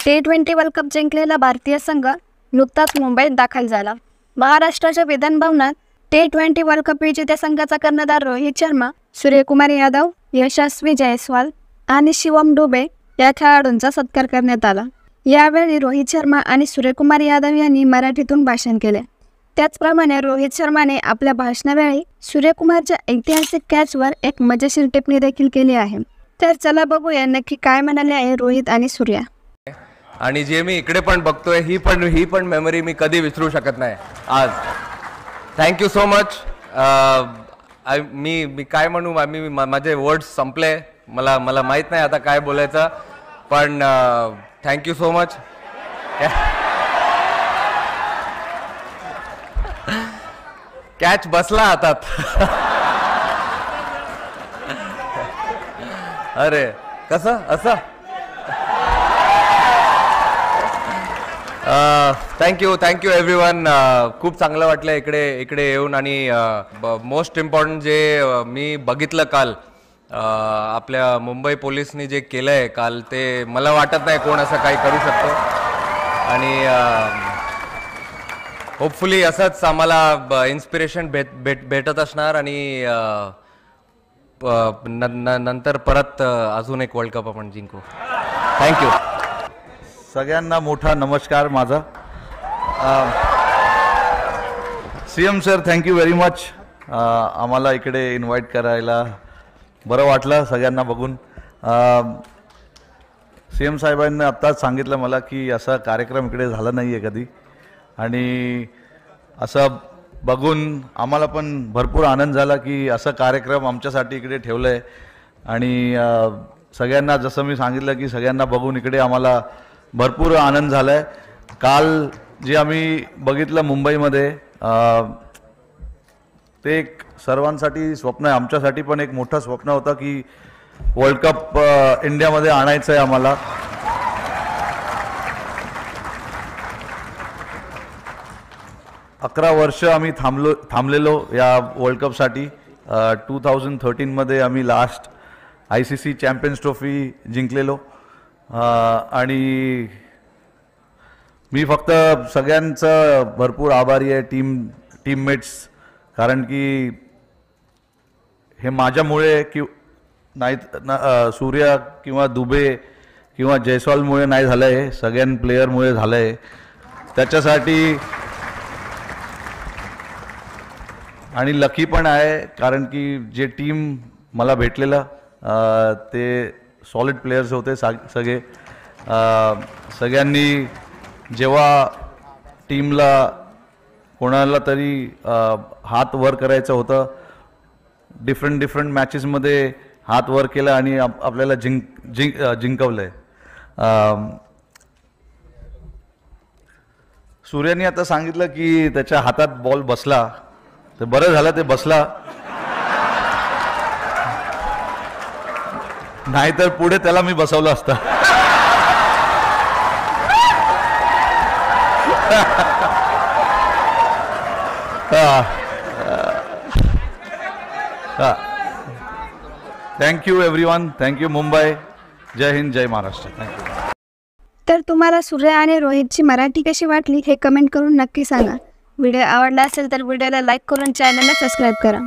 T20 world cup जिंकलेला भारतीय संघ नुकताच मुंबईत दाखल झाला। महाराष्ट्राच्या विधान भवनात T20 वर्ल्ड कप विजेत्या संघाचा कर्णधार रोहित शर्मा, सूर्यकुमार यादव, यशस्वी जायस्वाल आणि शिवम दुबे या खेळाडूंचा सत्कार करण्यात आला। यावेळी रोहित शर्मा आणि सूर्यकुमार यादव यांनी मराठीतून भाषण केले। त्याचप्रमाणे रोहित शर्माने आपल्या भाषणावेळी सूर्यकुमारच्या ऐतिहासिक कॅचवर एक मजेशीर टिप्पणी देखील केली आहे। तर चला बघूया नक्की काय म्हणाले आहे रोहित आणि सूर्या। आणि जे मी इकडे पण बघतोय ही पण मेमरी मी कधी विसरू शकत नाही आज। Thank you so much. मी काय म्हणू, माझे वर्ड्स संपले, मला माहित नाही आता काय बोलायचं, पण थँक्यू सो मच। कॅच बसला हातात। अरे कसं असं। Thank you everyone. खूप चांगलं वाटलं इकडे येऊन। आणि मोस्ट इम्पॉर्टंट जे मी बघितलं काल आपल्या मुंबई पोलिसनी जे केलं आहे काल, ते मला वाटत नाही कोण असं काही करू शकतो। आणि होपफुली असंच आम्हाला इन्स्पिरेशन भेटत असणार आणि नंतर परत अजून एक वर्ल्ड कप आपण जिंकू। थँक्यू। सगळ्यांना मोठा नमस्कार माझा। CM sir, thank you very much आम्हाला इकडे इन्व्हाइट करायला। बरं वाटलं सगळ्यांना बघून। सीएम साहेबांनी आत्ताच सांगितलं मला की असा कार्यक्रम इकडे झाला नाही आहे कधी, आणि असं बघून आम्हाला पण भरपूर आनंद झाला की असं कार्यक्रम आमच्यासाठी इकडे ठेवलं आहे। आणि सगळ्यांना जसं मी सांगितलं की सगळ्यांना बघून इकडे आम्हाला भरपूर आनंद झाला आहे। काल जे आम्ही बघितलं मुंबईमध्ये ते एक सर्वांसाठी स्वप्न आहे, आमच्यासाठी पण एक मोठं स्वप्न होतं की वर्ल्ड कप इंडियामध्ये आणायचं आहे आम्हाला। अकरा वर्ष आम्ही थांबलेलो या वर्ल्ड कपसाठी। 2013 आम्ही लास्ट ICC चॅम्पियन्स ट्रॉफी जिंकलेलो। आणि मी फक्त सगळ्यांचं भरपूर आभारी आहे, टीममेट्स, कारण की हे माझ्यामुळे की नाही, सूर्या किंवा दुबे किंवा जयस्वालमुळे नाही झालं आहे, सगळ्यां प्लेयरमुळे झालं आहे। त्याच्यासाठी आणि लकी पण आहे, कारण की जे टीम मला भेटलेलं ते सॉलिड प्लेयर्स होते सगळे। सगळ्यांनी जेव्हा टीमला कोणाला तरी हात वर करायचं होतं, डिफरंट मॅचेसमध्ये हात वर केला आणि आपल्याला जिंकवलं आहे। सूर्याने आता सांगितलं की त्याच्या हातात बॉल बसला, तर बरं झालं ते बसला, नाहीतर पुढे त्याला मी बसवलं असतं। Thank you everyone. थँक्यू मुंबई। जय हिंद, जय महाराष्ट्र। थँक्यू। तर तुम्हाला सूर्या आणि रोहितची मराठी कशी वाटली हे कमेंट करून नक्की सांगा। व्हिडिओ आवडला असेल तर व्हिडिओला लाईक करून चॅनलला सबस्क्राईब करा।